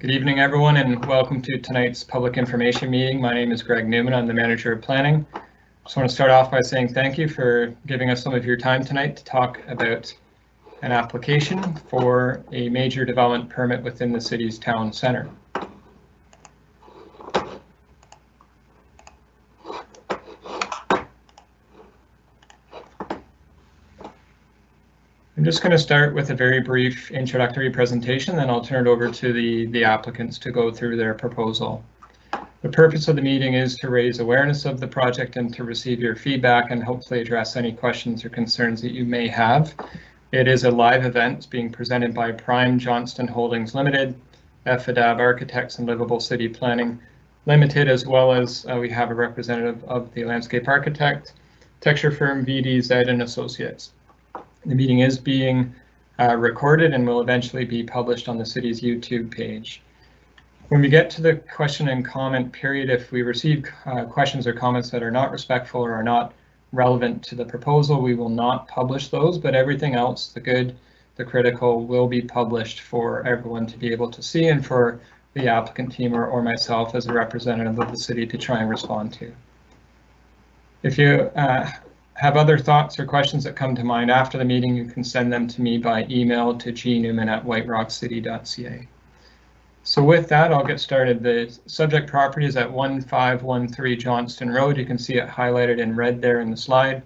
Good evening, everyone, and welcome to tonight's public information meeting. My name is Greg Newman. I'm the Manager of Planning. I just want to start off by saying thank you for giving us some of your time tonight to talk about an application for a major development permit within the city's town centre. I'm just going to start with a very brief introductory presentation, then I'll turn it over to the applicants to go through their proposal. The purpose of the meeting is to raise awareness of the project and to receive your feedback and hopefully address any questions or concerns that you may have. It is a live event. It's being presented by Prime Johnston Holdings Limited, FADAB Architects and Livable City Planning Limited, as well as we have a representative of the landscape architecture firm VDZ and Associates. The meeting is being recorded and will eventually be published on the city's YouTube page. When we get to the question and comment period, if we receive questions or comments that are not respectful or are not relevant to the proposal, we will not publish those, but everything else, the good, the critical, will be published for everyone to be able to see and for the applicant team or myself as a representative of the city to try and respond to. If you have other thoughts or questions that come to mind after the meeting, you can send them to me by email to gnewman@whiterockcity.ca. So with that, I'll get started. The subject property is at 1513 Johnston Road. You can see it highlighted in red there in the slide.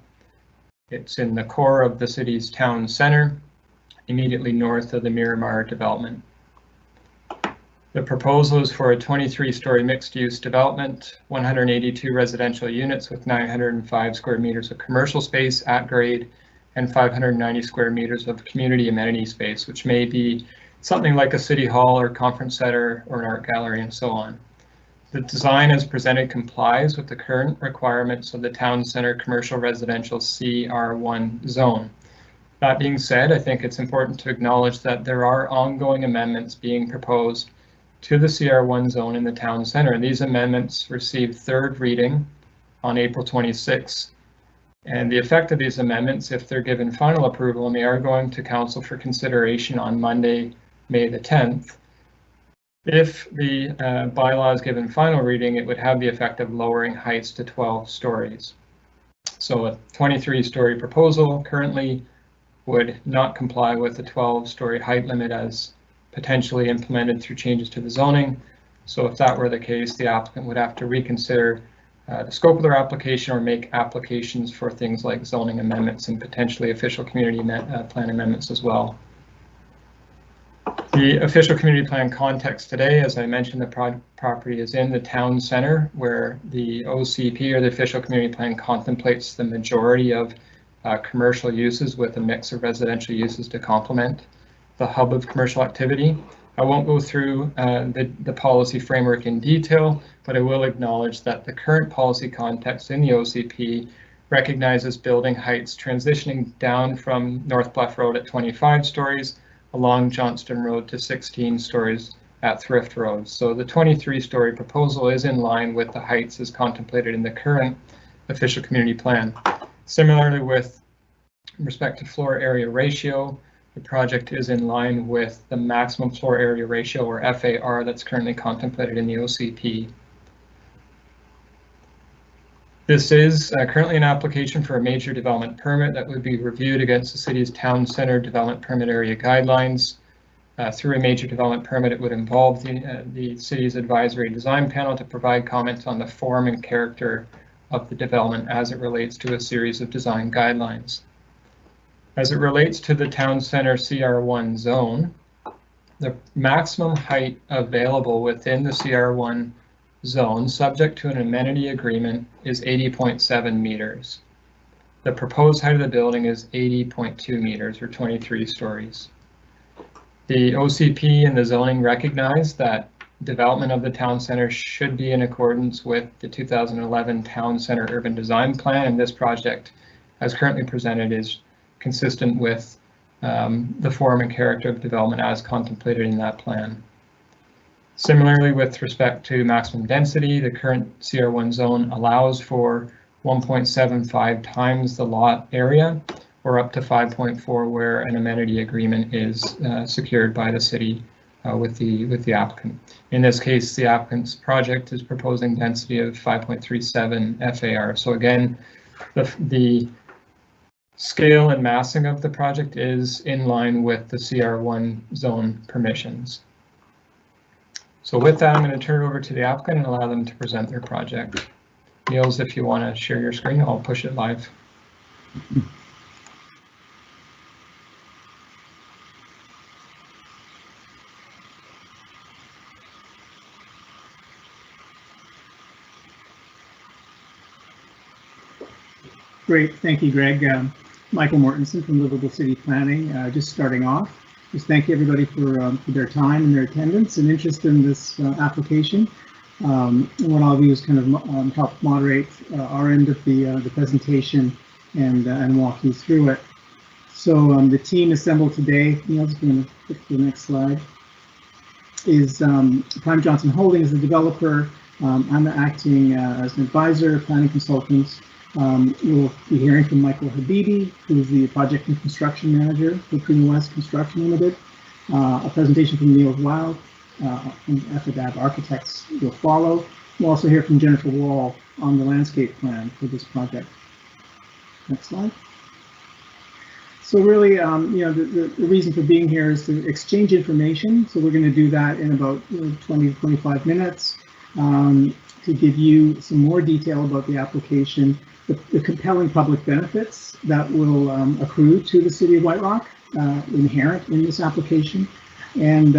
It's in the core of the city's town center, immediately north of the Miramar development. The proposal is for a 23-story mixed-use development, 182 residential units with 905 square meters of commercial space at grade and 590 square meters of community amenity space, which may be something like a city hall or conference center or an art gallery and so on. The design as presented complies with the current requirements of the town center commercial residential CR1 zone. That being said, I think it's important to acknowledge that there are ongoing amendments being proposed to the CR1 zone in the town center. These amendments received third reading on April 26, and the effect of these amendments, if they're given final approval, and they are going to council for consideration on Monday, May the 10th, if the bylaw is given final reading, it would have the effect of lowering heights to 12 stories. So a 23-story proposal currently would not comply with the 12-story height limit as potentially implemented through changes to the zoning. So if that were the case, the applicant would have to reconsider the scope of their application or make applications for things like zoning amendments and potentially official community plan amendments as well. The official community plan context today, as I mentioned, the property is in the town center where the OCP or the official community plan contemplates the majority of commercial uses with a mix of residential uses to complement the hub of commercial activity. I won't go through the policy framework in detail, but I will acknowledge that the current policy context in the OCP recognizes building heights transitioning down from North Bluff Road at 25 stories along Johnston Road to 16 stories at Thrift Road. So the 23-story proposal is in line with the heights as contemplated in the current official community plan. Similarly, with respect to floor area ratio, the project is in line with the maximum floor area ratio, or FAR, that's currently contemplated in the OCP. This is currently an application for a major development permit that would be reviewed against the city's town center development permit area guidelines. Through a major development permit, it would involve the city's advisory design panel to provide comments on the form and character of the development as it relates to a series of design guidelines. As it relates to the town center CR1 zone, the maximum height available within the CR1 zone, subject to an amenity agreement, is 80.7 meters. The proposed height of the building is 80.2 meters, or 23 stories. The OCP and the zoning recognize that development of the town center should be in accordance with the 2011 Town Center Urban Design Plan, and this project, as currently presented, is consistent with the form and character of development as contemplated in that plan. Similarly, with respect to maximum density, the current CR1 zone allows for 1.75 times the lot area, or up to 5.4 where an amenity agreement is secured by the city with the applicant. In this case, the applicant's project is proposing density of 5.37 FAR. So again, the scale and massing of the project is in line with the CR1 zone permissions. So with that, I'm going to turn it over to the applicant and allow them to present their project. Niels, if you want to share your screen, I'll push it live. Great, thank you, Greg. Michael Mortensen from Livable City Planning. Just starting off, just thank you everybody for their time and their attendance and interest in this application. And what I'll do is kind of help moderate our end of the presentation and walk you through it. So the team assembled today, Neil's going to click to the next slide, is Prime Johnston Holdings, the developer. I'm acting as an advisor, planning consultant. You'll be hearing from Michael Habibi, who's the project and construction manager for Prima West Construction Limited. A presentation from Neil Wild from FADAB Architects will follow. We'll also hear from Jennifer Wall on the landscape plan for this project. Next slide. So really, the reason for being here is to exchange information. So we're going to do that in about 20 to 25 minutes to give you some more detail about the application, the compelling public benefits that will accrue to the City of White Rock, inherent in this application, and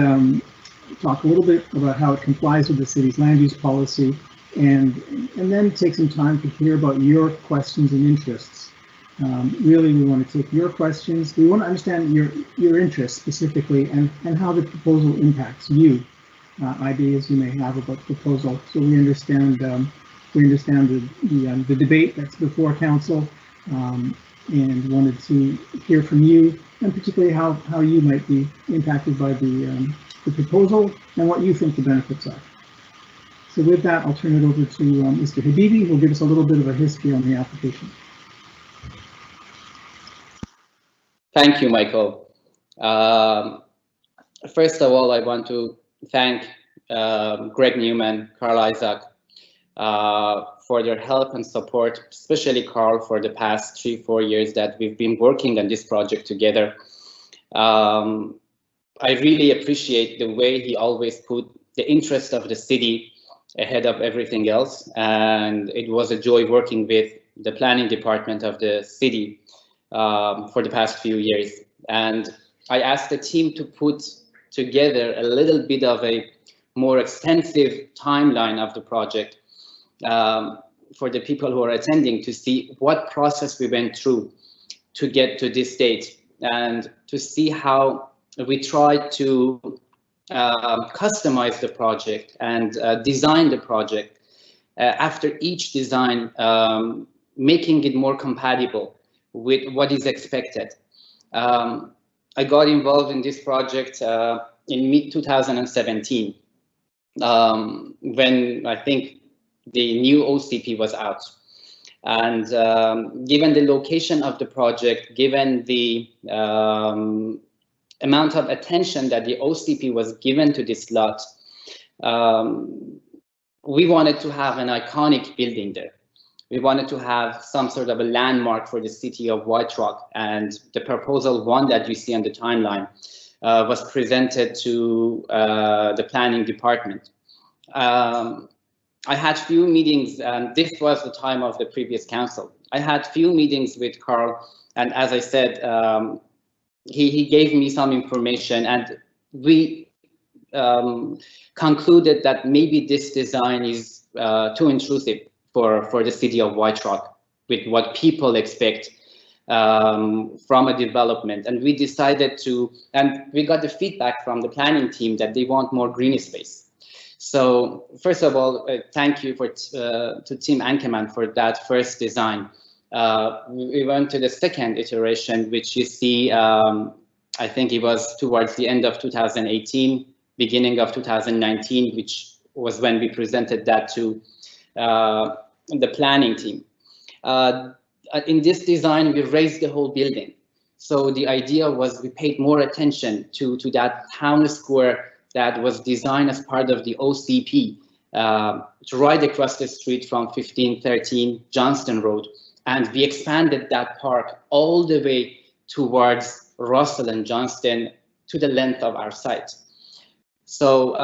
talk a little bit about how it complies with the city's land use policy, and then take some time to hear about your questions and interests. Really, we want to take your questions. We want to understand your interests specifically and how the proposal impacts you, ideas you may have about the proposal. So we understand the debate that's before council, and wanted to hear from you, and particularly how you might be impacted by the proposal and what you think the benefits are. So with that, I'll turn it over to Mr. Habibi, who will give us a little bit of a history on the application. Thank you, Michael. First of all, I want to thank Greg Newman, Carl Isaac, for their help and support, especially Carl for the past 3-4 years that we've been working on this project together. I really appreciate the way he always put the interest of the city ahead of everything else, and it was a joy working with the planning department of the city for the past few years. And I asked the team to put together a little bit of a more extensive timeline of the project for the people who are attending, to see what process we went through to get to this state, and to see how we tried to customize the project and design the project. After each design, making it more compatible with what is expected. I got involved in this project in mid-2017, when I think the new OCP was out. And given the location of the project, given the amount of attention that the OCP was given to this lot, we wanted to have an iconic building there. We wanted to have some sort of a landmark for the city of White Rock, and the proposal one that you see on the timeline was presented to the planning department. I had few meetings, and this was the time of the previous council. I had few meetings with Carl, and as I said, he gave me some information, and we concluded that maybe this design is too intrusive for the city of White Rock, with what people expect from a development. And we decided to, and we got the feedback from the planning team that they want more green space. So first of all, thank you to Team Ankerman for that first design. We went to the second iteration, which you see, I think it was towards the end of 2018, beginning of 2019, which was when we presented that to the planning team. In this design, we raised the whole building. So the idea was we paid more attention to that town square that was designed as part of the OCP right across the street from 1513 Johnston Road. And we expanded that park all the way towards Russell and Johnston to the length of our site. So,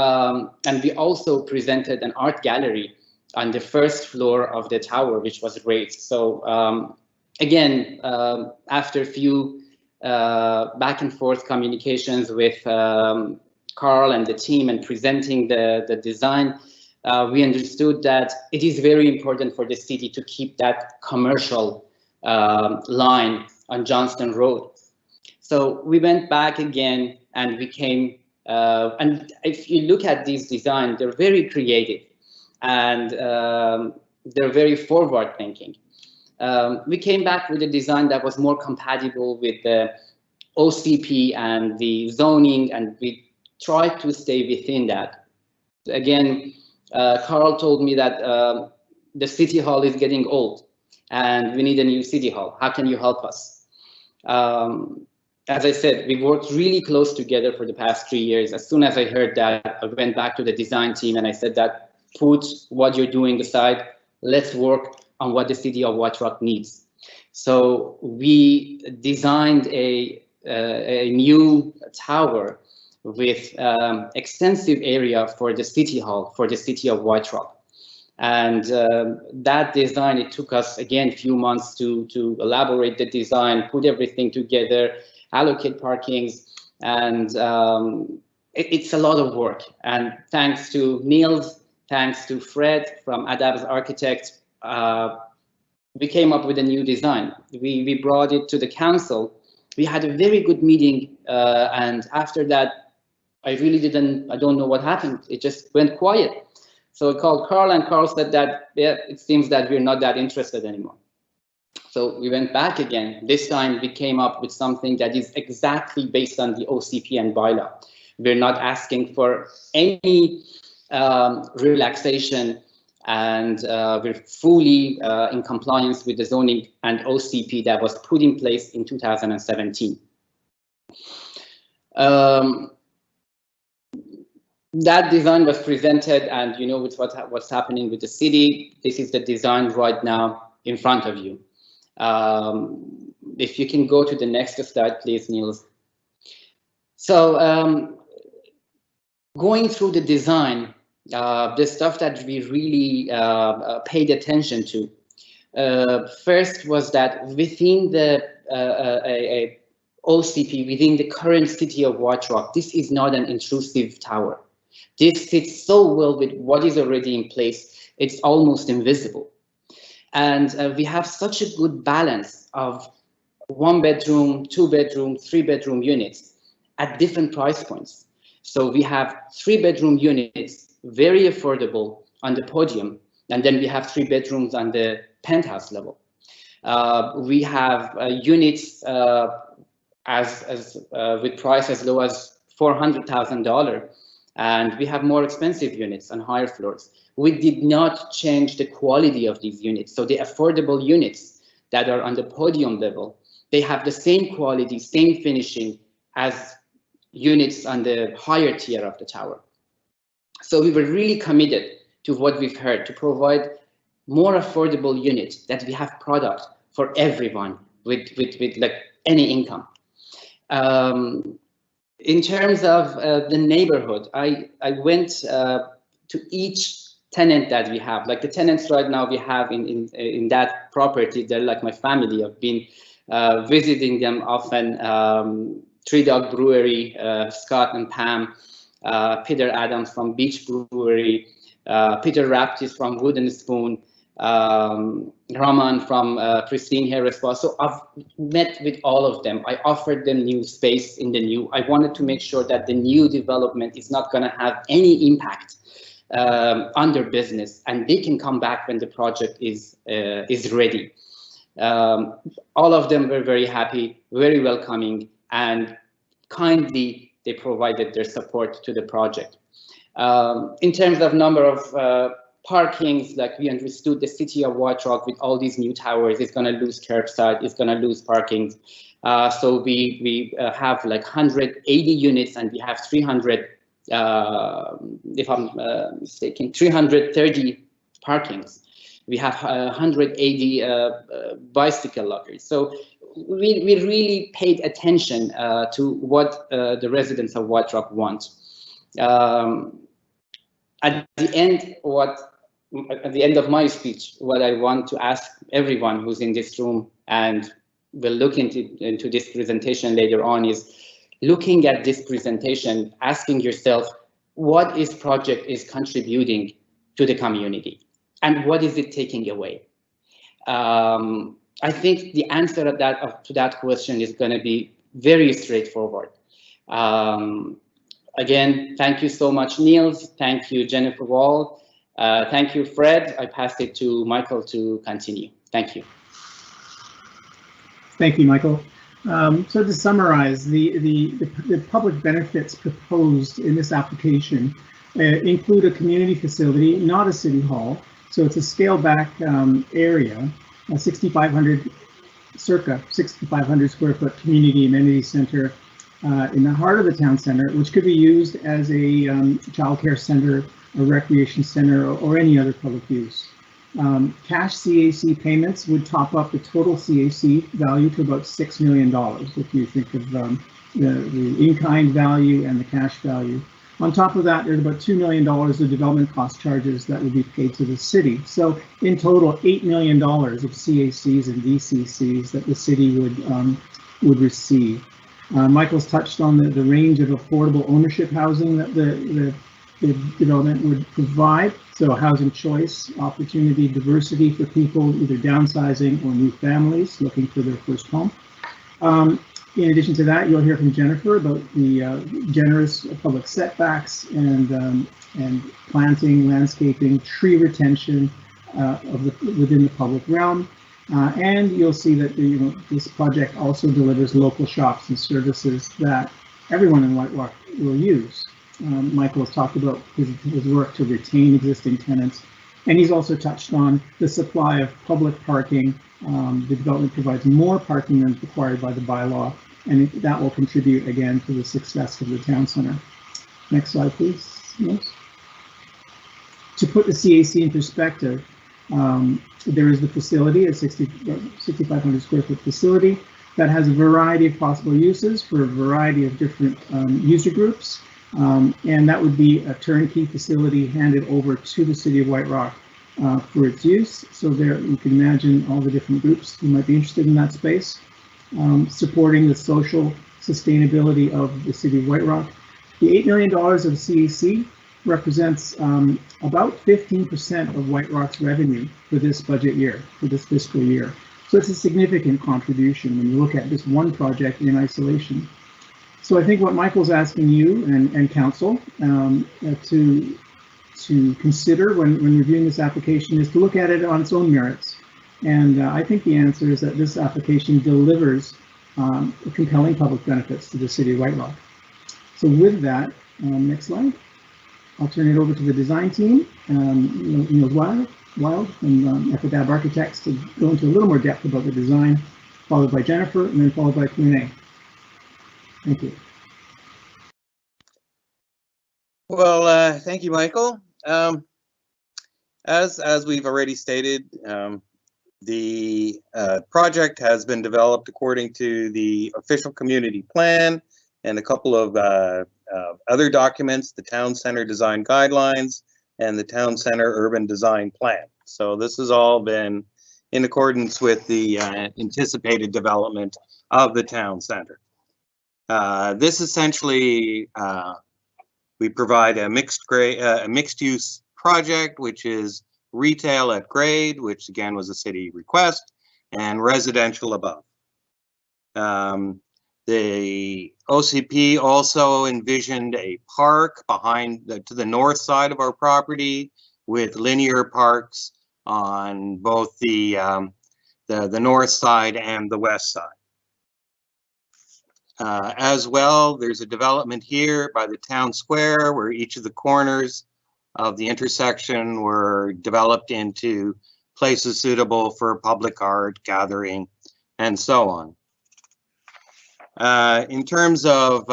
and we also presented an art gallery on the first floor of the tower, which was raised. So again, after a few back and forth communications with Carl and the team and presenting the design, we understood that it is very important for the city to keep that commercial line on Johnston Road. So we went back again and we came, and if you look at these designs, they're very creative and they're very forward thinking. We came back with a design that was more compatible with the OCP and the zoning, and we tried to stay within that. Again, Carl told me that the city hall is getting old and we need a new city hall. How can you help us? As I said, we worked really close together for the past 3 years. As soon as I heard that, I went back to the design team and I said that, put what you're doing aside, let's work on what the city of White Rock needs. So we designed a new tower with extensive area for the city hall, for the city of White Rock. And that design, it took us, again, a few months to elaborate the design, put everything together, allocate parkings, and it's a lot of work. And thanks to Niels, thanks to Fred from Adab's Architect, we came up with a new design. We brought it to the council. We had a very good meeting, and after that, I don't know what happened. It just went quiet. So I called Carl, and Carl said that, yeah, it seems that we're not that interested anymore. So we went back again. This time we came up with something that is exactly based on the OCP and bylaw. We're not asking for any relaxation, and we're fully in compliance with the zoning and OCP that was put in place in 2017. That design was presented, and you know what's happening with the city. This is the design right now in front of you. If you can go to the next slide, please, Niels. So going through the design, the stuff that we really paid attention to. First was that within the OCP, within the current city of White Rock, this is not an intrusive tower. This fits so well with what is already in place, it's almost invisible. And we have such a good balance of 1 bedroom, 2 bedroom, 3 bedroom units at different price points. So we have 3 bedroom units, very affordable on the podium, and then we have 3 bedrooms on the penthouse level. We have units with price as low as $400,000, and we have more expensive units on higher floors. We did not change the quality of these units. So the affordable units that are on the podium level, they have the same quality, same finishing as units on the higher tier of the tower. So we were really committed to what we've heard, to provide more affordable units, that we have product for everyone with like any income. In terms of the neighborhood, I went to each tenant that we have. Like the tenants right now we have in that property, they're like my family. I've been visiting them often. Three Dog Brewery, Scott and Pam, Peter Adams from Beach Brewery, Peter Raptis from Wooden Spoon, Raman from Pristine Hair Spa. So I've met with all of them. I offered them new space in the new. I wanted to make sure that the new development is not going to have any impact on their business, and they can come back when the project is ready. All of them were very happy, very welcoming, and kindly they provided their support to the project. In terms of number of parkings, like we understood the city of White Rock with all these new towers is going to lose curbside, it's going to lose parking. So we have like 180 units, and we have 300 if I'm mistaken, 330 parkings. We have 180 bicycle lockers. So we really paid attention to what the residents of White Rock want. At the end of my speech, what I want to ask everyone who's in this room and will look into this presentation later on is looking at this presentation, asking yourself, what is project is contributing to the community and what is it taking away? I think the answer to that question is going to be very straightforward. Again, thank you so much, Niels. Thank you, Jennifer Wall. Thank you, Fred. I pass it to Michael to continue. Thank you. Thank you, Michael. So to summarize, the public benefits proposed in this application include a community facility, not a city hall. So it's a scaled back area, a circa 6,500 square foot community amenity center in the heart of the town center, which could be used as a childcare center, a recreation center, or any other public use. Cash CAC payments would top up the total CAC value to about $6 million if you think of the in-kind value and the cash value. On top of that, there's about $2 million of development cost charges that would be paid to the city. So in total, $8 million of CACs and DCCs that the city would receive. Michael's touched on the range of affordable ownership housing that the development would provide. So housing choice, opportunity, diversity for people either downsizing or new families looking for their first home. In addition to that, you'll hear from Jennifer about the generous public setbacks and planting, landscaping, tree retention within the public realm. And you'll see that this project also delivers local shops and services that everyone in White Rock will use. Michael has talked about his work to retain existing tenants, and he's also touched on the supply of public parking. The development provides more parking than required by the bylaw, and that will contribute again to the success of the town center. Next slide, please. Yes. To put the CAC in perspective, there is the facility, a 6,500 square foot facility that has a variety of possible uses for a variety of different user groups. And that would be a turnkey facility handed over to the city of White Rock for its use. So there you can imagine all the different groups who might be interested in that space, supporting the social sustainability of the city of White Rock. The $8 million of CAC represents about 15% of White Rock's revenue for this budget year, for this fiscal year. So it's a significant contribution when you look at this one project in isolation. So I think what Michael's asking you and council to consider when reviewing this application is to look at it on its own merits. And I think the answer is that this application delivers compelling public benefits to the city of White Rock. So with that, next slide, I'll turn it over to the design team, Niels Wild and FDAB Architects to go into a little more depth about the design, followed by Jennifer, and then followed by Q&A. Thank you. Well, thank you, Michael. As we've already stated, the project has been developed according to the official community plan and a couple of other documents, the Town Center Design Guidelines and the Town Center Urban Design Plan. So this has all been in accordance with the anticipated development of the town center. This essentially, we provide a mixed use project, which is retail at grade, which again was a city request, and residential above. The OCP also envisioned a park to the north side of our property with linear parks on both the north side and the west side. As well, there's a development here by the town square where each of the corners of the intersection were developed into places suitable for public art, gathering, and so on. In terms of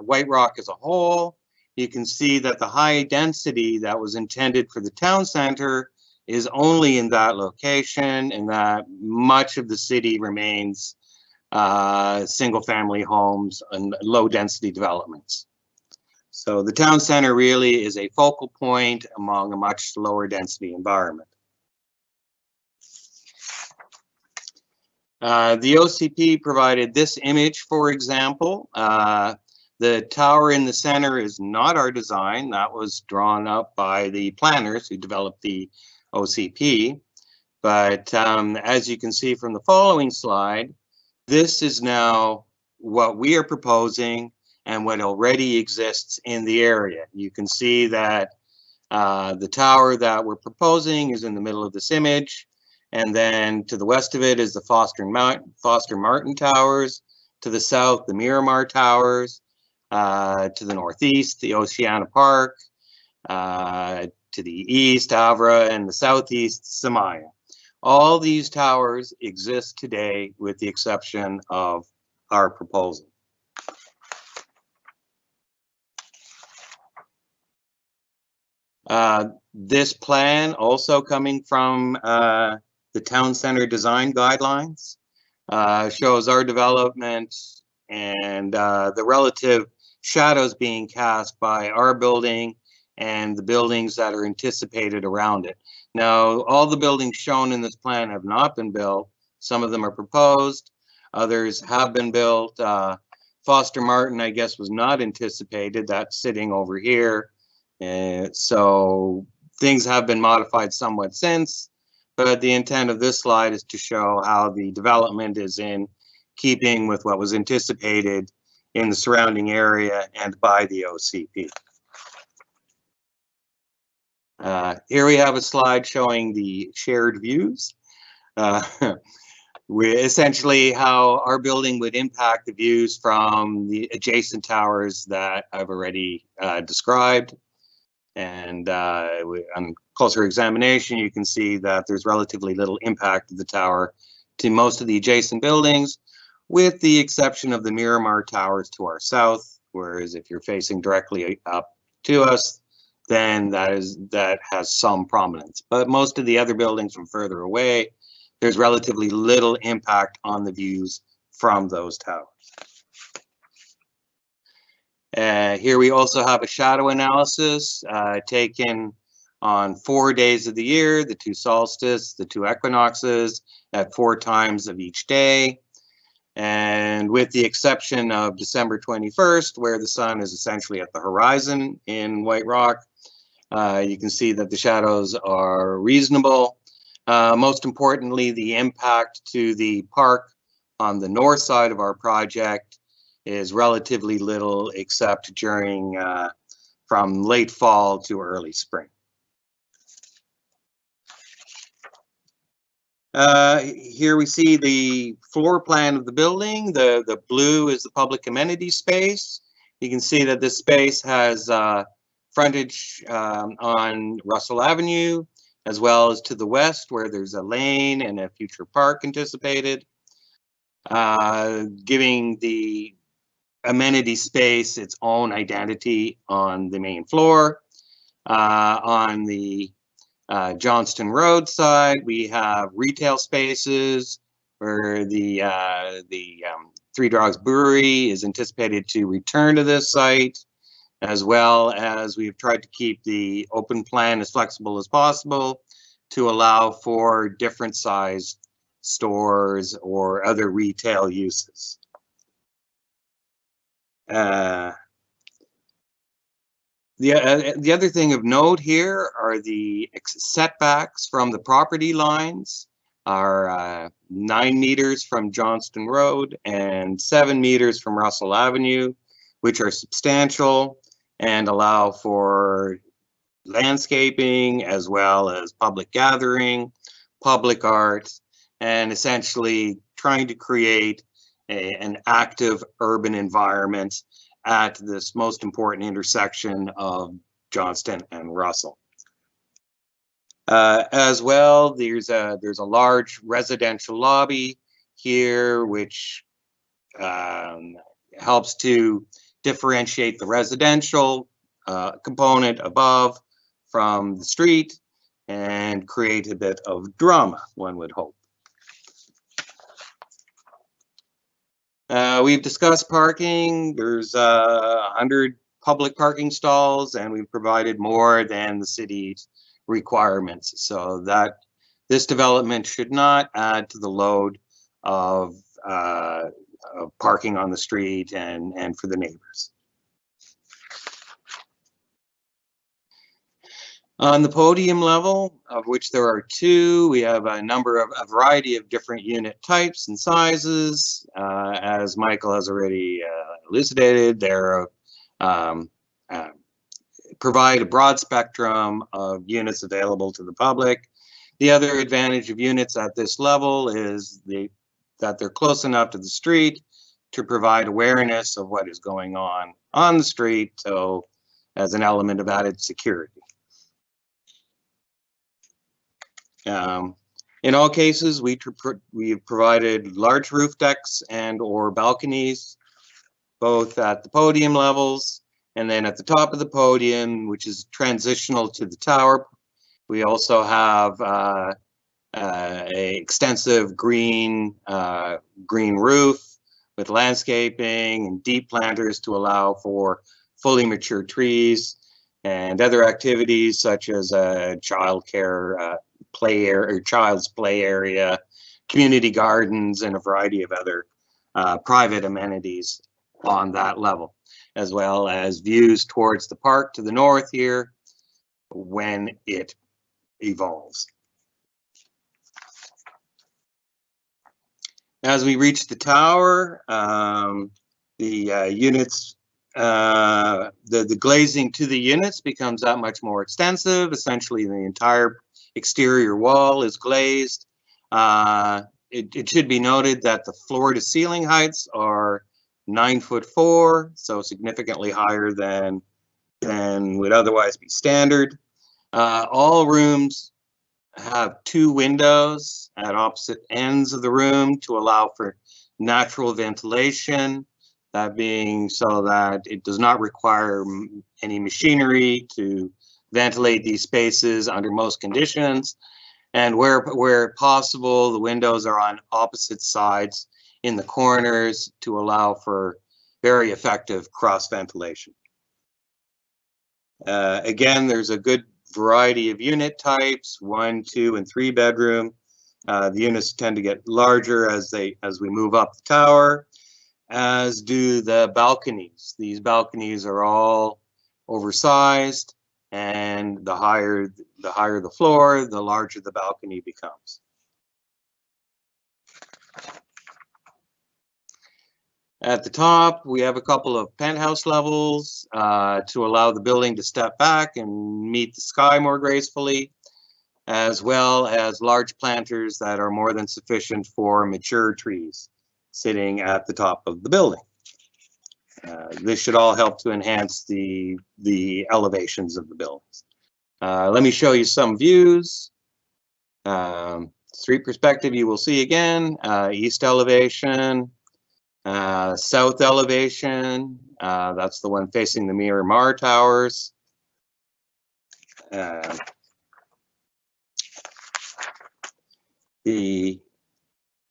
White Rock as a whole, you can see that the high density that was intended for the town center is only in that location, and that much of the city remains single family homes and low density developments. So the town center really is a focal point among a much lower density environment. The OCP provided this image, for example. The tower in the center is not our design. That was drawn up by the planners who developed the OCP. But as you can see from the following slide, this is now what we are proposing and what already exists in the area. You can see that the tower that we're proposing is in the middle of this image. And then to the west of it is the Foster Martin Towers. To the south, the Miramar Towers. To the northeast, the Oceana Park. To the east, Avra, and the southeast, Samaya. All these towers exist today with the exception of our proposal. This plan, also coming from the town center design guidelines, shows our development and the relative shadows being cast by our building and the buildings that are anticipated around it. Now, all the buildings shown in this plan have not been built. Some of them are proposed, others have been built. Foster Martin, I guess, was not anticipated. That's sitting over here. So things have been modified somewhat since, but the intent of this slide is to show how the development is in keeping with what was anticipated in the surrounding area and by the OCP. Here we have a slide showing the shared views. Essentially how our building would impact the views from the adjacent towers that I've already described. And on closer examination, you can see that there's relatively little impact of the tower to most of the adjacent buildings, with the exception of the Miramar Towers to our south, whereas if you're facing directly up to us, then that has some prominence. But most of the other buildings from further away, there's relatively little impact on the views from those towers. Here we also have a shadow analysis taken on 4 days of the year, the 2 solstices, the 2 equinoxes, at 4 times of each day. And with the exception of December 21st, where the sun is essentially at the horizon in White Rock, you can see that the shadows are reasonable. Most importantly, the impact to the park on the north side of our project is relatively little, except during from late fall to early spring. Here we see the floor plan of the building. The blue is the public amenity space. You can see that this space has frontage on Russell Avenue, as well as to the west, where there's a lane and a future park anticipated, giving the amenity space its own identity on the main floor. On the Johnston Road side, we have retail spaces where the Three Dogs Brewery is anticipated to return to this site, as well as we've tried to keep the open plan as flexible as possible to allow for different size stores or other retail uses. The other thing of note here are the setbacks from the property lines are 9 meters from Johnston Road and 7 meters from Russell Avenue, which are substantial and allow for landscaping as well as public gathering, public art, and essentially trying to create an active urban environment at this most important intersection of Johnston and Russell. As well, there's a large residential lobby here, which helps to differentiate the residential component above from the street and create a bit of drama, one would hope. We've discussed parking. There's 100 public parking stalls, and we've provided more than the city's requirements, so that this development should not add to the load of parking on the street and for the neighbors. On the podium level, of which there are two, we have a variety of different unit types and sizes. As Michael has already elucidated, they're provide a broad spectrum of units available to the public. The other advantage of units at this level is that they're close enough to the street to provide awareness of what is going on the street, so as an element of added security. In all cases, we have provided large roof decks and or balconies, both at the podium levels and then at the top of the podium, which is transitional to the tower. We also have a extensive green roof with landscaping and deep planters to allow for fully mature trees and other activities such as childcare child's play area, community gardens, and a variety of other private amenities on that level, as well as views towards the park to the north here when it evolves. As we reach the tower, the units, the glazing to the units becomes that much more extensive. Essentially, the entire exterior wall is glazed. It should be noted that the floor to ceiling heights are 9'4", so significantly higher than would otherwise be standard. All rooms have 2 windows at opposite ends of the room to allow for natural ventilation, that being so that it does not require any machinery to ventilate these spaces under most conditions. And where possible, the windows are on opposite sides in the corners to allow for very effective cross ventilation. Again, there's a good variety of unit types, 1, 2, and 3 bedroom. The units tend to get larger as we move up the tower, as do the balconies. These balconies are all oversized, and the higher the floor, the larger the balcony becomes. At the top, we have a couple of penthouse levels to allow the building to step back and meet the sky more gracefully, as well as large planters that are more than sufficient for mature trees sitting at the top of the building. This should all help to enhance the elevations of the buildings. Let me show you some views. Street perspective, you will see again, east elevation, south elevation, that's the one facing the Miramar Towers. The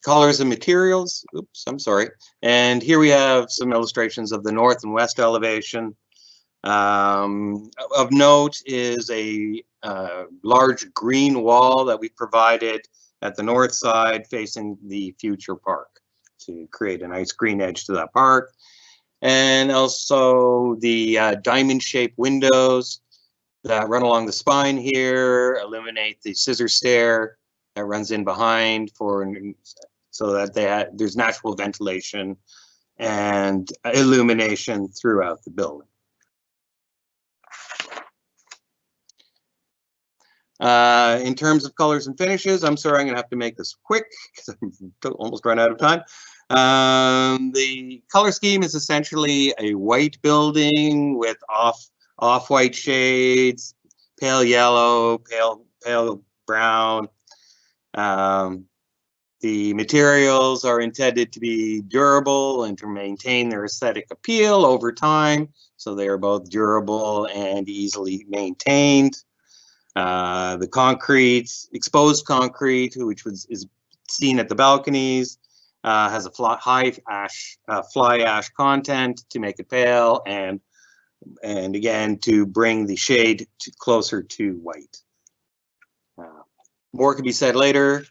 colors and materials, oops, I'm sorry. And here we have some illustrations of the north and west elevation. Of note is a large green wall that we provided at the north side facing the future park to create a nice green edge to that park. And also the diamond-shaped windows that run along the spine here illuminate the scissor stair that runs in behind so that there's natural ventilation and illumination throughout the building. In terms of colors and finishes, I'm sorry, I'm gonna have to make this quick because I'm almost run out of time. The color scheme is essentially a white building with off-white shades, pale yellow, pale brown. The materials are intended to be durable and to maintain their aesthetic appeal over time, so they are both durable and easily maintained. The concrete, exposed concrete, which is seen at the balconies, has a high fly ash content to make it pale, and again to bring the shade closer to white. More can be said later,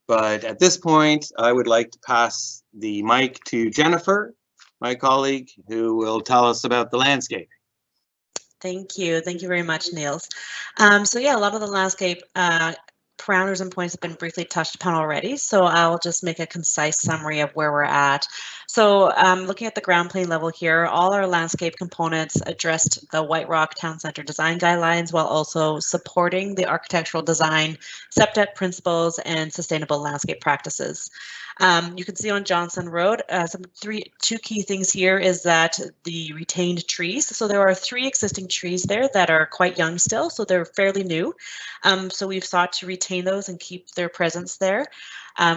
but at this point, I would like to pass the mic to Jennifer, my colleague, who will tell us about the landscape. Thank you. Thank you very much, Niels. So yeah, a lot of the landscape parameters and points have been briefly touched upon already, so I'll just make a concise summary of where we're at. So looking at the ground plane level here, all our landscape components addressed the White Rock Town Center design guidelines while also supporting the architectural design, SEPTET principles, and sustainable landscape practices. You can see on Johnston Road, two key things here is that the retained trees. So there are 3 existing trees there that are quite young still, so they're fairly new. So we've sought to retain those and keep their presence there,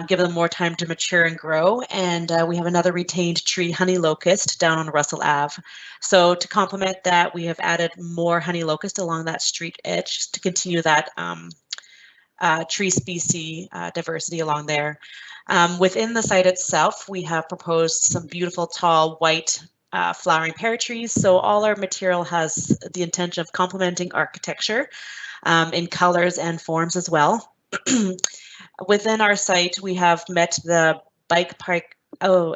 give them more time to mature and grow. And we have another retained tree, honey locust, down on Russell Ave. So to complement that, we have added more honey locust along that street edge to continue that tree species diversity along there. Within the site itself, we have proposed some beautiful tall white flowering pear trees. So all our material has the intention of complementing architecture in colors and forms as well. Within our site, we have met the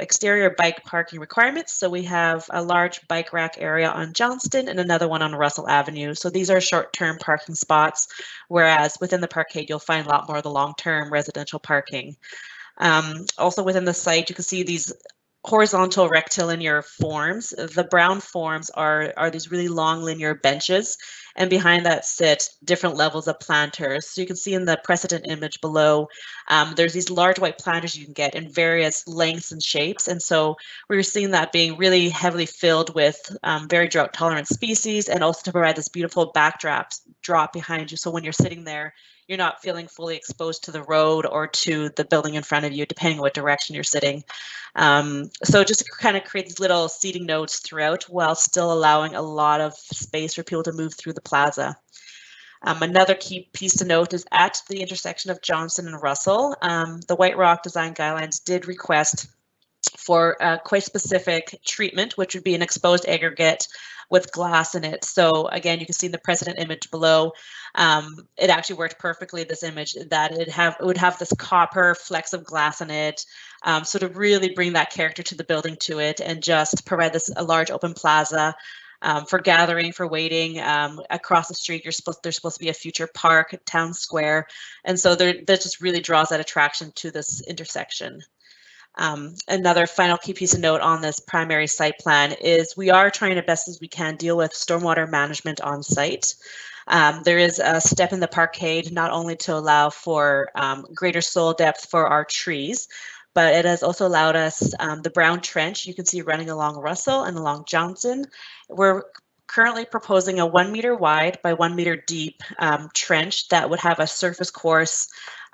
exterior bike parking requirements. So we have a large bike rack area on Johnston and another one on Russell Avenue. So these are short-term parking spots, whereas within the parkade, you'll find a lot more of the long-term residential parking. Also within the site, you can see these horizontal rectilinear forms. The brown forms are these really long linear benches, and behind that sit different levels of planters. So you can see in the precedent image below, there's these large white planters you can get in various lengths and shapes. And so we're seeing that being really heavily filled with very drought tolerant species, and also to provide this beautiful backdrop behind you. So when you're sitting there, you're not feeling fully exposed to the road or to the building in front of you, depending on what direction you're sitting. So just to kind of create these little seating nodes throughout while still allowing a lot of space for people to move through the plaza. Another key piece to note is at the intersection of Johnston and Russell, the White Rock Design Guidelines did request for quite specific treatment, which would be an exposed aggregate with glass in it. So again, you can see in the precedent image below, it actually worked perfectly, this image, that it would have this copper flecks of glass in it, so to really bring that character to the building to it and just provide this a large open plaza for gathering, for waiting. Across the street, there's supposed to be a future park, a town square, and so that just really draws that attraction to this intersection. Another final key piece of note on this primary site plan is we are trying to best as we can deal with stormwater management on site. There is a step in the parkade not only to allow for greater soil depth for our trees, but it has also allowed us the brown trench you can see running along Russell and along Johnston. We're currently proposing a 1 meter wide by 1 meter deep trench that would have a surface course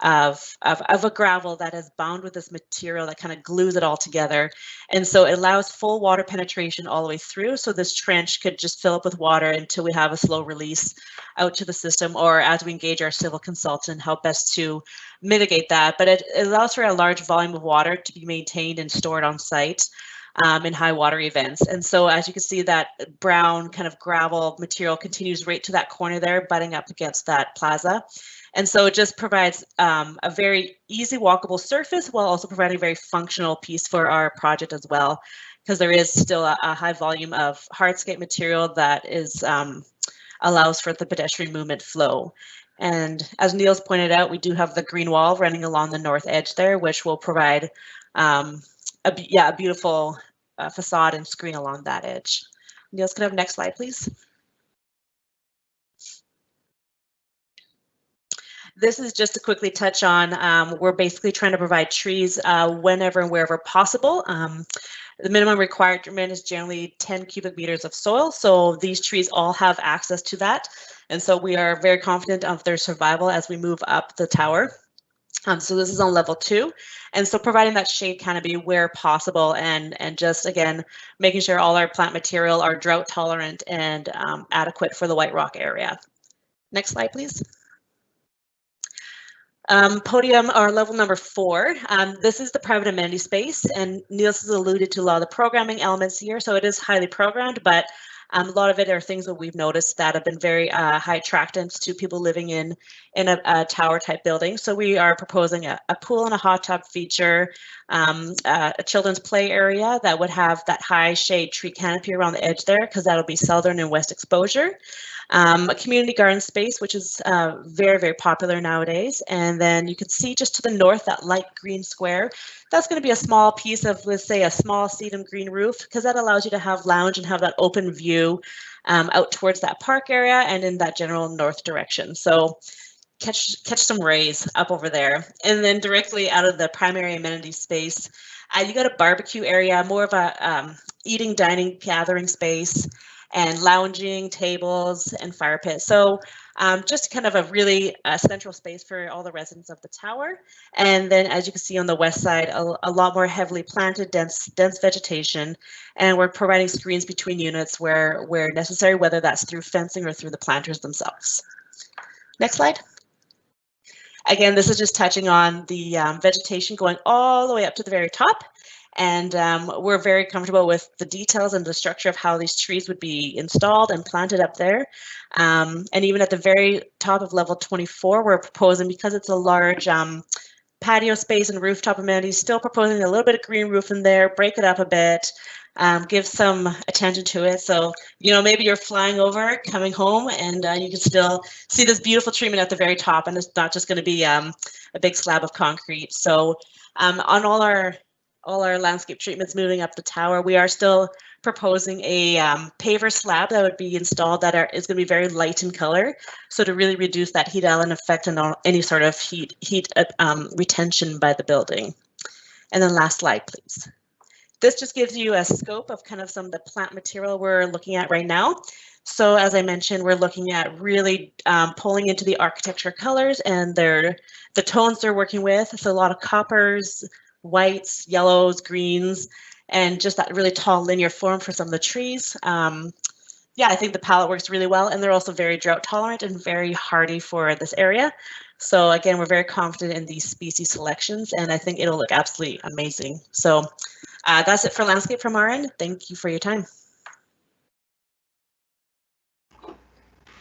of a gravel that is bound with this material that kind of glues it all together. And so it allows full water penetration all the way through. So this trench could just fill up with water until we have a slow release out to the system, or as we engage our civil consultant, how best to mitigate that. But it allows for a large volume of water to be maintained and stored on site in high water events. And so as you can see, that brown kind of gravel material continues right to that corner there, butting up against that plaza. And so it just provides a very easy walkable surface while also providing a very functional piece for our project as well, because there is still a high volume of hardscape material that is allows for the pedestrian movement flow. And as Niels pointed out, we do have the green wall running along the north edge there, which will provide a beautiful facade and screen along that edge. Niels, could I have next slide, please? This is just to quickly touch on, we're basically trying to provide trees whenever and wherever possible. The minimum requirement is generally 10 cubic meters of soil, so these trees all have access to that. And so we are very confident of their survival as we move up the tower. So this is on level 2, and so providing that shade canopy where possible, and just again making sure all our plant material are drought tolerant and adequate for the White Rock area. Next slide, please. Podium or level number 4. This is the private amenity space, and Niels has alluded to a lot of the programming elements here, so it is highly programmed, but a lot of it are things that we've noticed that have been very high attractants to people living in a tower type building. So we are proposing a pool and a hot tub feature, a children's play area that would have that high shade tree canopy around the edge there, because that'll be southern and west exposure. A community garden space, which is very, very popular nowadays. And then you can see just to the north, that light green square. That's going to be a small piece of, let's say, a small sedum green roof, because that allows you to have lounge and have that open view out towards that park area and in that general north direction. So catch some rays up over there. And then directly out of the primary amenity space, you got a barbecue area, more of a eating, dining, gathering space, and lounging tables and fire pit. So just kind of a really central space for all the residents of the tower. And then as you can see on the west side, a lot more heavily planted, dense vegetation. And we're providing screens between units where necessary, whether that's through fencing or through the planters themselves. Next slide. Again, this is just touching on the vegetation going all the way up to the very top. And we're very comfortable with the details and the structure of how these trees would be installed and planted up there. And even at the very top of level 24, we're proposing, because it's a large patio space and rooftop amenities, still proposing a little bit of green roof in there, break it up a bit, give some attention to it. So, you know, maybe you're flying over, coming home, and you can still see this beautiful treatment at the very top, and it's not just going to be a big slab of concrete. So on all our landscape treatments moving up the tower, we are still proposing a paver slab that would be installed that is going to be very light in color, so to really reduce that heat island effect and any sort of heat retention by the building. And then last slide, please. This just gives you a scope of kind of some of the plant material we're looking at right now. So as I mentioned, we're looking at really pulling into the architecture colors and the tones they're working with. So a lot of coppers, whites, yellows, greens, and just that really tall linear form for some of the trees. Yeah, I think the palette works really well, and they're also very drought tolerant and very hardy for this area. So again, we're very confident in these species selections, and I think it'll look absolutely amazing. So that's it for landscape from our end. Thank you for your time.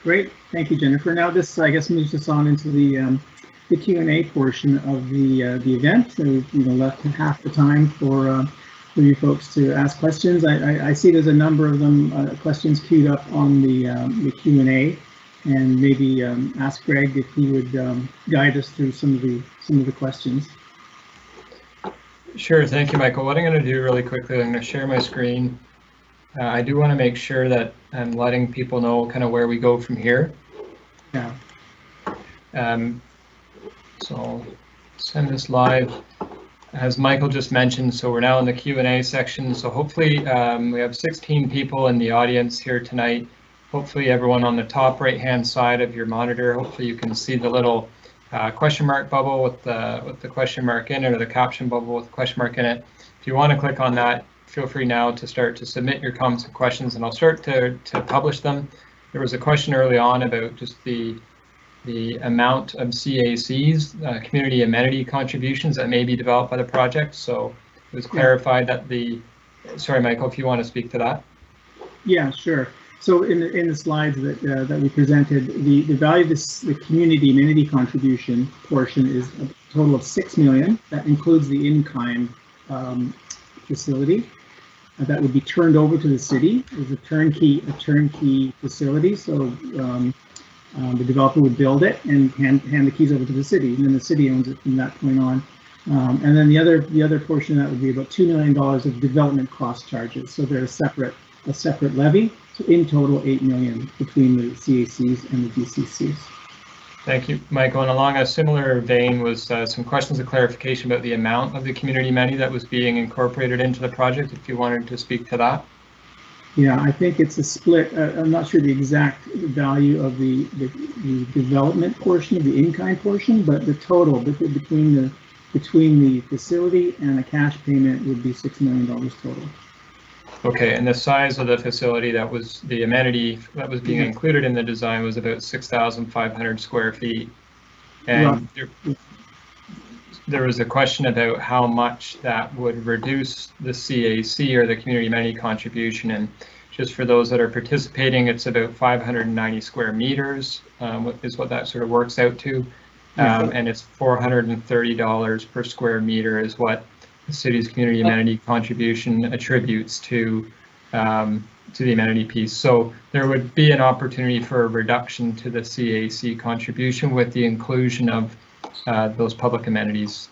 Great, thank you, Jennifer. Now this, I guess, moves us on into the Q&A portion of the event. So we've left half the time for you folks to ask questions. I see there's a number of them questions queued up on the Q&A, and maybe ask Greg if he would guide us through some of the questions. Sure, thank you, Michael. What I'm going to do really quickly, I'm going to share my screen. I do want to make sure that I'm letting people know kind of where we go from here. Yeah. So I'll send this live, as Michael just mentioned. So we're now in the Q&A section. So hopefully we have 16 people in the audience here tonight. Hopefully everyone on the top right-hand side of your monitor, hopefully you can see the little question mark bubble with the question mark in it, or the caption bubble with the question mark in it. If you want to click on that, feel free now to start to submit your comments and questions, and I'll start to publish them. There was a question early on about just the amount of CACs, community amenity contributions, that may be developed by the project. So it was clarified that sorry, Michael, if you want to speak to that. Yeah, sure. So in the slides that we presented, the value of the community amenity contribution portion is a total of $6 million. That includes the in-kind facility that would be turned over to the city. It's a turnkey facility. So the developer would build it and hand the keys over to the city, and then the city owns it from that point on. And then the other portion of that would be about $2 million of development cost charges. So they're a separate levy. So in total, $8 million between the CACs and the DCCs. Thank you, Michael. And along a similar vein was some questions of clarification about the amount of the community amenity that was being incorporated into the project, if you wanted to speak to that. Yeah, I think it's a split. I'm not sure the exact value of the development portion of the in-kind portion, but the total between the facility and the cash payment would be $6 million total. Okay, and the size of the facility that was the amenity that was being included in the design was about 6,500 square feet. And there was a question about how much that would reduce the CAC, or the community amenity contribution. And just for those that are participating, it's about 590 square meters is what that sort of works out to. And it's $430 per square meter is what the city's community amenity contribution attributes to the amenity piece. So there would be an opportunity for a reduction to the CAC contribution with the inclusion of those public amenities.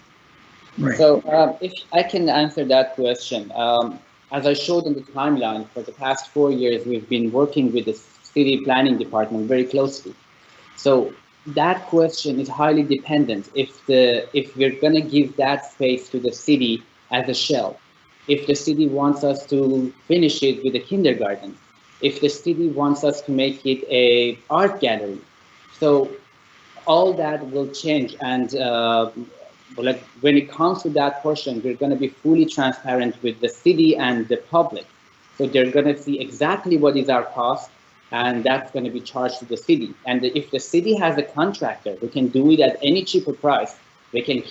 Right. So if I can answer that question, as I showed in the timeline, for the past 4 years, we've been working with the city planning department very closely. So that question is highly dependent. If we're going to give that space to the city as a shell, if the city wants us to finish it with a kindergarten, if the city wants us to make it a art gallery, so all that will change. And when it comes to that portion, we're going to be fully transparent with the city and the public. So they're going to see exactly what is our cost, and that's going to be charged to the city. And if the city has a contractor who can do it at any cheaper price, they can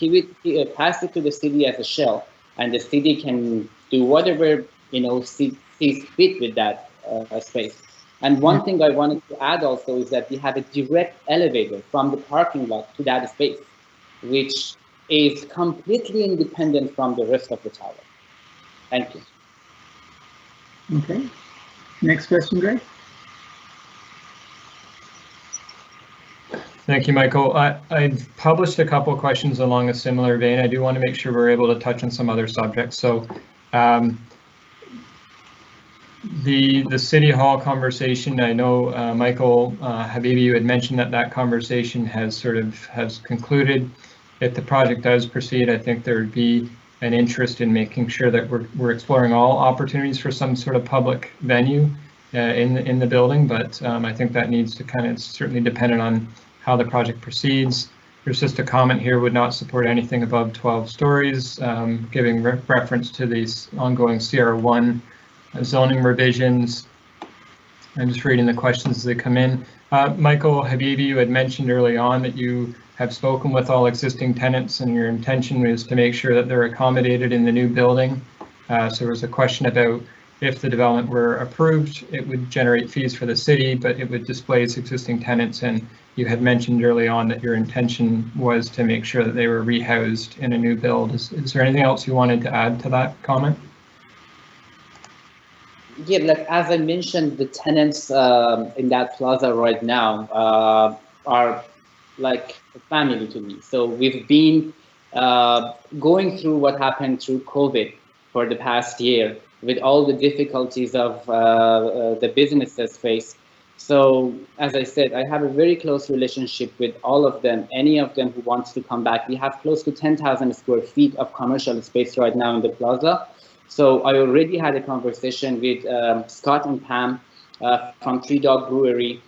pass it to the city as a shell, and the city can do whatever sees fit with that space. And one thing I wanted to add also is that we have a direct elevator from the parking lot to that space, which is completely independent from the rest of the tower. Thank you. Okay. Next question, Greg. Thank you, Michael. I've published a couple of questions along a similar vein. I do want to make sure we're able to touch on some other subjects. So the City Hall conversation, I know Michael Habibi, you had mentioned that conversation has concluded. If the project does proceed, I think there would be an interest in making sure that we're exploring all opportunities for some sort of public venue in the building, but I think that needs to it's certainly dependent on how the project proceeds. There's just a comment here: would not support anything above 12 stories, giving reference to these ongoing CR1 zoning revisions. I'm just reading the questions as they come in. Michael Habibi, you had mentioned early on that you have spoken with all existing tenants, and your intention is to make sure that they're accommodated in the new building. So there was a question about if the development were approved, it would generate fees for the city, but it would displace existing tenants. And you had mentioned early on that your intention was to make sure that they were rehoused in a new build. Is there anything else you wanted to add to that comment? Yeah, like as I mentioned, the tenants in that plaza right now are like a family to me. So we've been going through what happened through COVID for the past year, with all the difficulties of the businesses face. So as I said, I have a very close relationship with all of them. Any of them who wants to come back. We have close to 10,000 square feet of commercial space right now in the plaza. So I already had a conversation with Scott and Pam from Three Dog Brewery.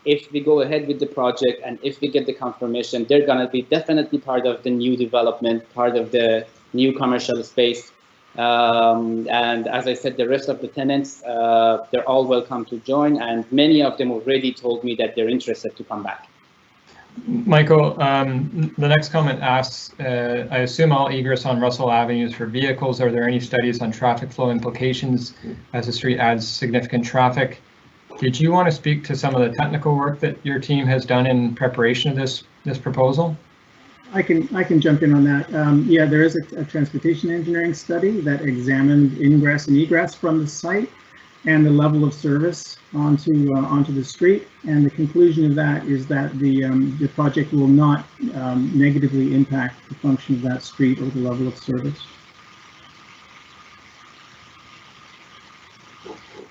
If we go ahead with the project and if we get the confirmation, they're going to be definitely part of the new development, part of the new commercial space. And as I said, the rest of the tenants, they're all welcome to join, and many of them already told me that they're interested to come back. Michael, the next comment asks, I assume all egress on Russell Avenue is for vehicles. Are there any studies on traffic flow implications as the street adds significant traffic? Did you want to speak to some of the technical work that your team has done in preparation of this proposal? I can jump in on that. Yeah, there is a transportation engineering study that examined ingress and egress from the site and the level of service onto the street. And the conclusion of that is that the project will not negatively impact the function of that street or the level of service.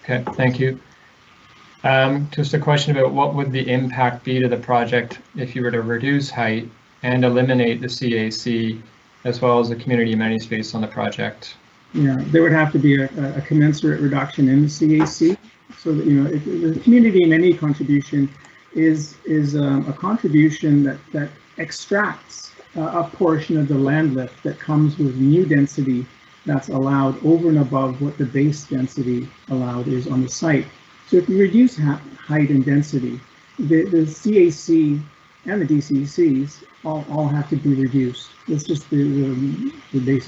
Okay, thank you. Just a question about what would the impact be to the project if you were to reduce height and eliminate the CAC as well as the community amenity space on the project? Yeah, there would have to be a commensurate reduction in the CAC, so that, you know, the community amenity contribution is a contribution that extracts a portion of the land lift that comes with new density that's allowed over and above what the base density allowed is on the site. So if you reduce height and density, the CAC and the DCCs all have to be reduced. It's just the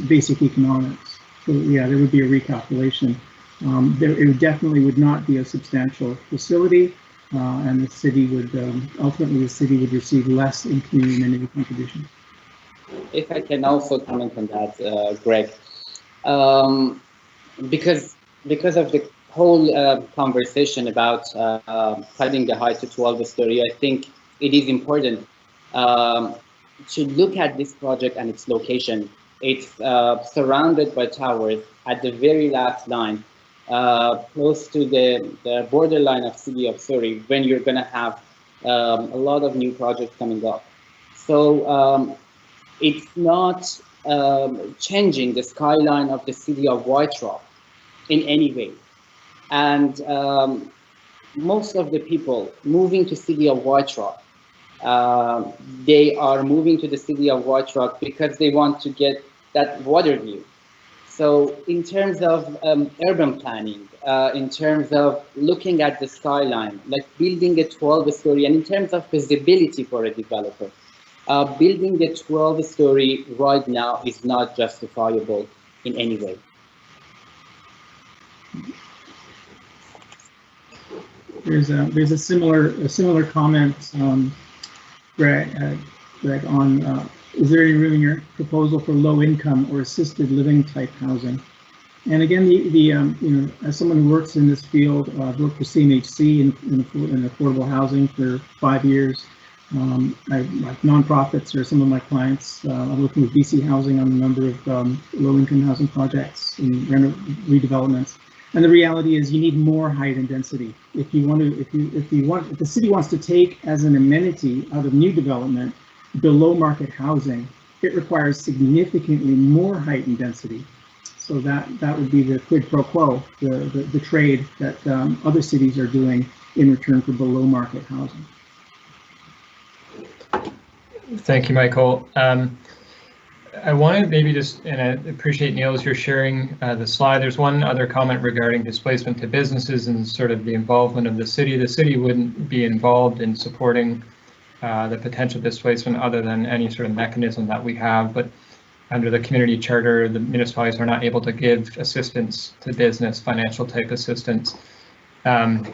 basic economics. So yeah, there would be a recalculation. It definitely would not be a substantial facility, and the city would ultimately receive less in community amenity contribution. If I can also comment on that, Greg, because of the whole conversation about cutting the height to 12-story, I think it is important to look at this project and its location. It's surrounded by towers at the very last line, close to the borderline of City of Surrey, when you're going to have a lot of new projects coming up. So it's not changing the skyline of the city of White Rock in any way. And most of the people moving to city of White Rock, they are moving to the city of White Rock because they want to get that water view. So in terms of urban planning, in terms of looking at the skyline, like building a 12-story, and in terms of visibility for a developer, building a 12-story right now is not justifiable in any way. There's a similar comment, Greg, on is there any room in your proposal for low income or assisted living type housing? And again, you know, as someone who works in this field, I've worked for CMHC in affordable housing for 5 years. Like nonprofits are some of my clients. I'm working with BC Housing on a number of low income housing projects and redevelopments. And the reality is, you need more height and density if you want to. If the city wants to take as an amenity out of new development below market housing, it requires significantly more height and density. So that would be the quid pro quo, the trade that other cities are doing in return for below market housing. Thank you, Michael. I wanted maybe just, and I appreciate Neil as you're sharing the slide. There's one other comment regarding displacement to businesses and sort of the involvement of the city. The city wouldn't be involved in supporting the potential displacement other than any sort of mechanism that we have, but under the community charter, the municipalities are not able to give assistance to business, financial type assistance.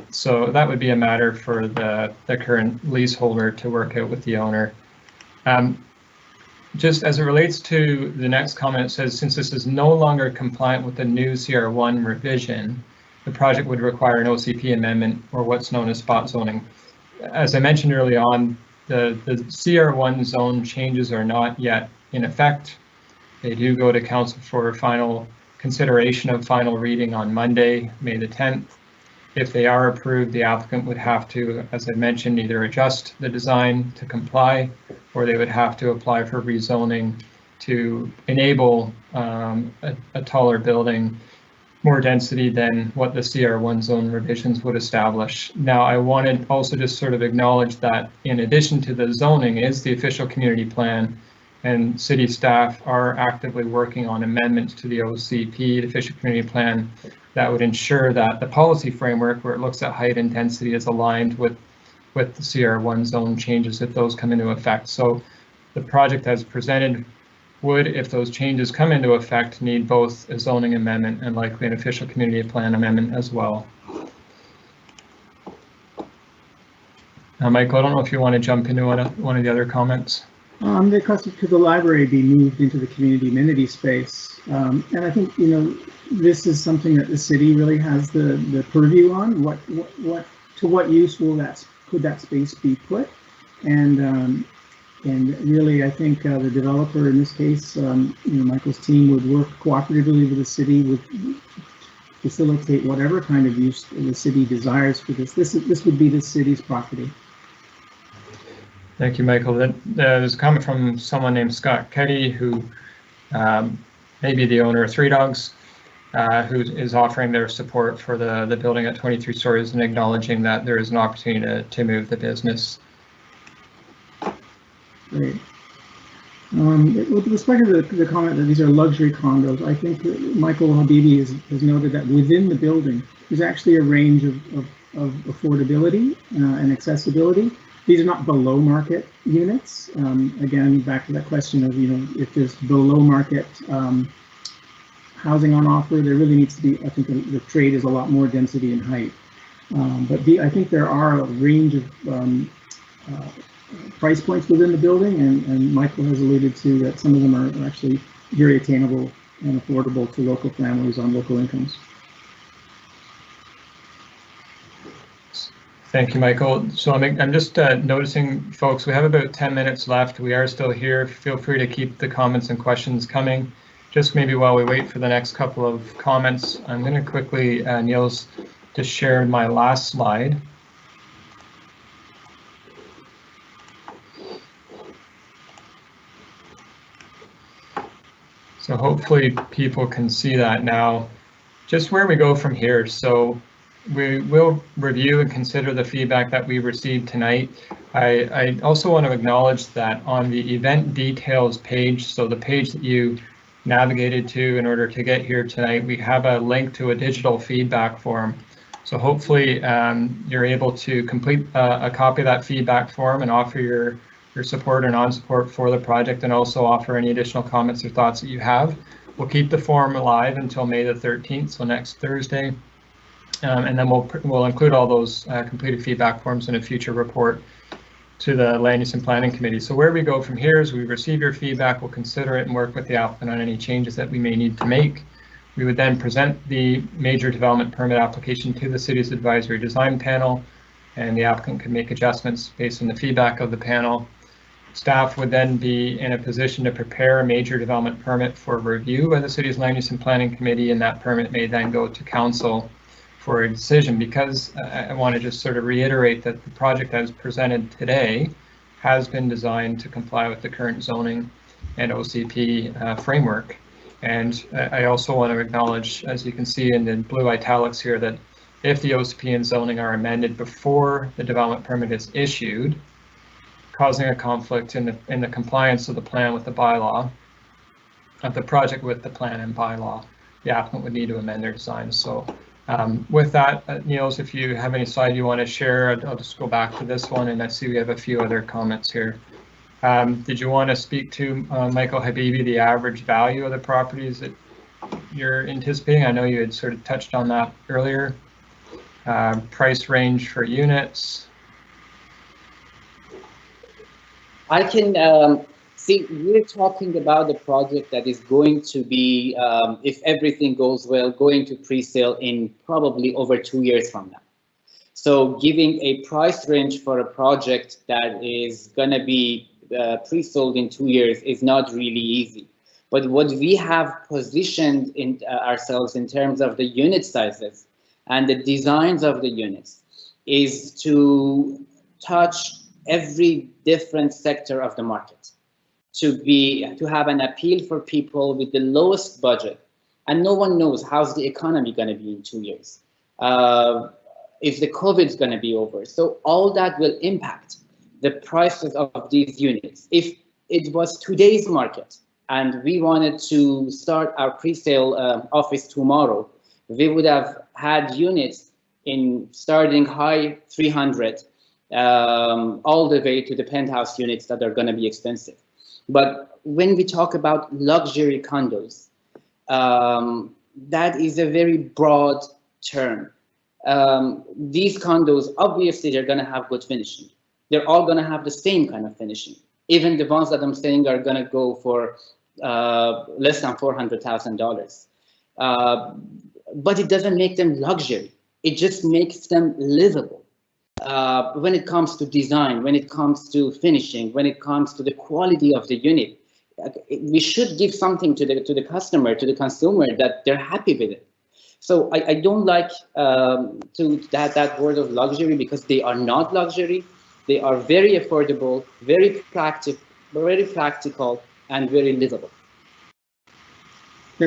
So that would be a matter for the current leaseholder to work out with the owner. Just as it relates to the next comment, it says, since this is no longer compliant with the new CR1 revision, the project would require an OCP amendment or what's known as spot zoning. As I mentioned early on, the CR1 zone changes are not yet in effect. They do go to council for final consideration of final reading on Monday, May the 10th. If they are approved, the applicant would have to, as I mentioned, either adjust the design to comply, or they would have to apply for rezoning to enable a taller building, more density than what the CR1 zone revisions would establish. Now, I wanted also to sort of acknowledge that in addition to the zoning is the official community plan, and city staff are actively working on amendments to the OCP, the official community plan, that would ensure that the policy framework where it looks at height and density is aligned with the CR1 zone changes if those come into effect. So the project as presented would, if those changes come into effect, need both a zoning amendment and likely an official community plan amendment as well. Now, Michael, I don't know if you want to jump into one of the other comments. The question, could the library be moved into the community amenity space? And I think, you know, this is something that the city really has the purview on. To what use could that space be put? And really, I think the developer in this case, you know, Michael's team would work cooperatively with the city, would facilitate whatever kind of use the city desires for this. This would be the city's property. Thank you, Michael. There's a comment from someone named Scott Ketty, who may be the owner of Three Dogs. who is offering their support for the building at 23 stories and acknowledging that there is an opportunity to move the business. Great. With respect to the comment that these are luxury condos, I think Michael Habibi has noted that within the building, there's actually a range of affordability and accessibility. These are not below market units. Again, back to that question of, if there's below market housing on offer, there really needs to be, I think the trade is a lot more density and height. But I think there are a range of price points within the building, and Michael has alluded to that some of them are actually very attainable and affordable to local families on local incomes. Thank you, Michael. So I'm just noticing, folks, we have about 10 minutes left. We are still here. Feel free to keep the comments and questions coming. Just maybe while we wait for the next couple of comments, I'm going to quickly, Niels, just share my last slide. So hopefully people can see that now. Just where we go from here. So we will review and consider the feedback that we received tonight. I also want to acknowledge that on the event details page, so the page that you navigated to in order to get here tonight, we have a link to a digital feedback form. So hopefully you're able to complete a copy of that feedback form and offer your support or non-support for the project, and also offer any additional comments or thoughts that you have. We'll keep the form alive until May the 13th, so next Thursday. And then we'll include all those completed feedback forms in a future report to the Land Use and Planning Committee. So where we go from here is we receive your feedback, we'll consider it and work with the applicant on any changes that we may need to make. We would then present the major development permit application to the city's advisory design panel, and the applicant can make adjustments based on the feedback of the panel. Staff would then be in a position to prepare a major development permit for review by the city's Land Use and Planning Committee, and that permit may then go to council for a decision. Because I want to just sort of reiterate that the project as presented today has been designed to comply with the current zoning and OCP framework. And I also want to acknowledge, as you can see in the blue italics here, that if the OCP and zoning are amended before the development permit is issued, causing a conflict in the compliance of the plan with the bylaw, of the project with the plan and bylaw, the applicant would need to amend their design. So with that, Niels, if you have any slide you want to share, I'll just go back to this one, and I see we have a few other comments here. Did you want to speak to, Michael Habibi, the average value of the properties that you're anticipating? I know you had sort of touched on that earlier. Price range for units. I can see, we're talking about the project that is going to be, if everything goes well, going to pre-sale in probably over 2 years from now. So giving a price range for a project that is going to be pre-sold in 2 years is not really easy. But what we have positioned in ourselves in terms of the unit sizes and the designs of the units is to touch every different sector of the market, to have an appeal for people with the lowest budget. And no one knows how's the economy going to be in 2 years, if the COVID is going to be over. So all that will impact the prices of these units. If it was today's market and we wanted to start our pre-sale office tomorrow, we would have had units in starting high 300 all the way to the penthouse units that are going to be expensive. But when we talk about luxury condos, that is a very broad term. These condos, obviously, they're going to have good finishing. They're all going to have the same kind of finishing. Even the ones that I'm saying are going to go for less than $400,000. But it doesn't make them luxury. It just makes them livable. When it comes to design, when it comes to finishing, when it comes to the quality of the unit, we should give something to the customer, to the consumer, that they're happy with it. So I don't like that word of luxury, because they are not luxury. They are very affordable, very practical, and very livable.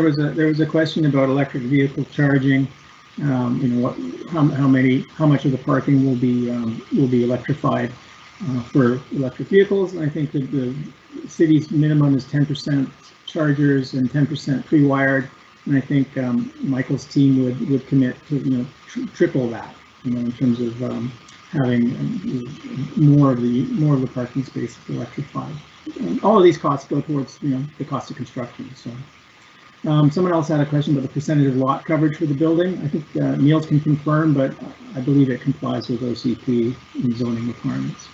there was a question about electric vehicle charging. You know, how much of the parking will be electrified for electric vehicles. And I think that the city's minimum is 10% chargers and 10% pre-wired. And I think Michael's team would commit to, you know, triple that, you know, in terms of having more of the parking spaces electrified. And all of these costs go towards, you know, the cost of construction. So someone else had a question about the percentage of lot coverage for the building. I think Niels can confirm, but I believe it complies with OCP and zoning requirements.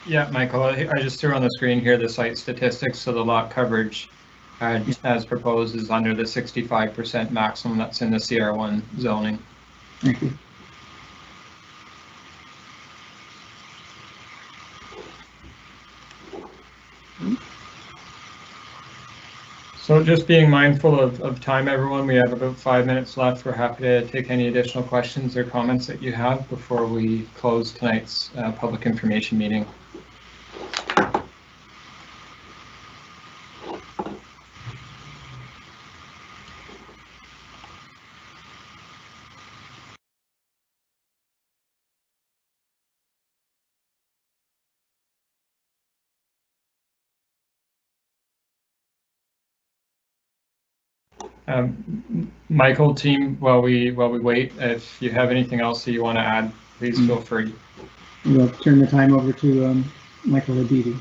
Yeah, Michael, I just threw on the screen here the site statistics. So the lot coverage as proposed is under the 65% maximum that's in the CR1 zoning. Thank you. So just being mindful of time, everyone, we have about 5 minutes left. We're happy to take any additional questions or comments that you have before we close tonight's public information meeting. Michael, team, while we wait, if you have anything else that you want to add, please feel free. We'll turn the time over to Michael Habibi.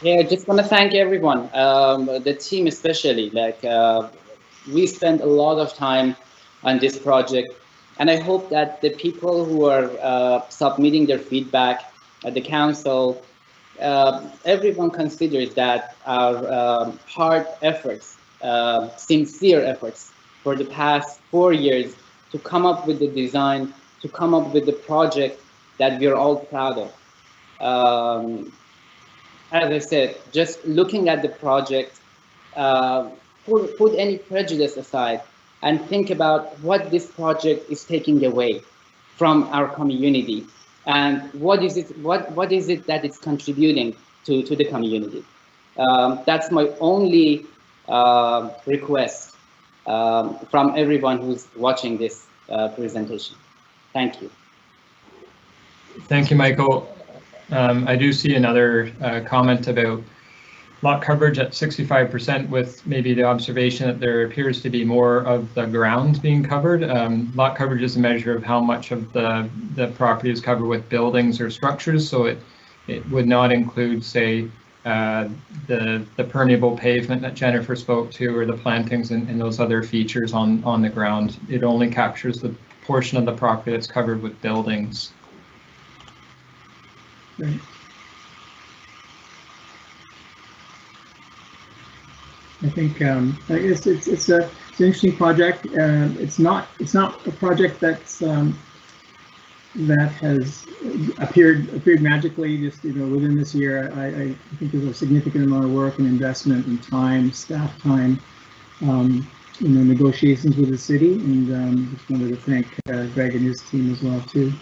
Yeah, I just want to thank everyone, the team especially. Like we spent a lot of time on this project, and I hope that the people who are submitting their feedback at the council, everyone considers that our hard efforts, sincere efforts for the past 4 years to come up with the design, to come up with the project that we're all proud of. As I said, just looking at the project, put any prejudice aside and think about what this project is taking away from our community and what is it that it's contributing to the community. That's my only request from everyone who's watching this presentation. Thank you. Thank you, Michael. I do see another comment about lot coverage at 65%, with maybe the observation that there appears to be more of the ground being covered. Lot coverage is a measure of how much of the property is covered with buildings or structures, so it would not include, say, the permeable pavement that Jennifer spoke to, or the plantings and those other features on the ground. It only captures the portion of the property that's covered with buildings. Right. I think it's an interesting project. It's not a project that's that has appeared magically just, you know, within this year. I think there's a significant amount of work and investment and time, staff time, you know, negotiations with the city, and just wanted to thank Greg and his team as well too.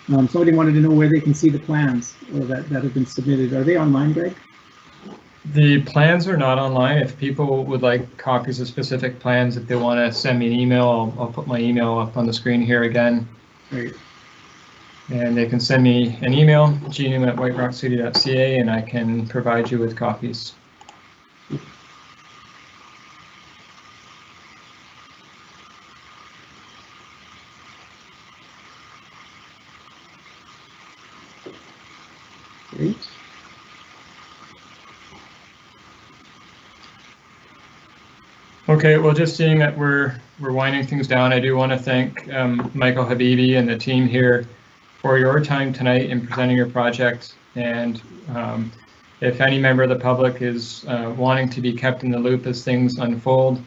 Somebody wanted to know where they can see the plans that have been submitted. Are they online, Greg? The plans are not online. If people would like copies of specific plans, if they want to send me an email, I'll put my email up on the screen here again. Great. And they can send me an email, gnum@whiterockcity.ca, and I can provide you with copies. Great. Okay, well, just seeing that we're winding things down, I do want to thank Michael Habibi and the team here for your time tonight in presenting your project. And if any member of the public is wanting to be kept in the loop as things unfold,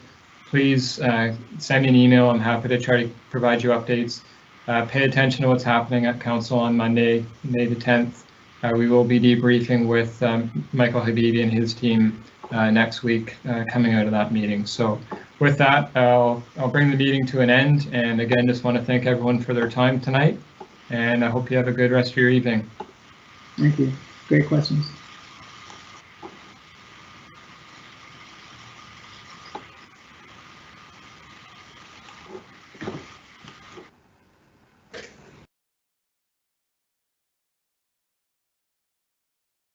please send me an email. I'm happy to try to provide you updates. Pay attention to what's happening at Council on Monday, May the 10th. We will be debriefing with Michael Habibi and his team next week coming out of that meeting. So with that, I'll bring the meeting to an end. And again, just want to thank everyone for their time tonight. And I hope you have a good rest of your evening. Thank you. Great questions.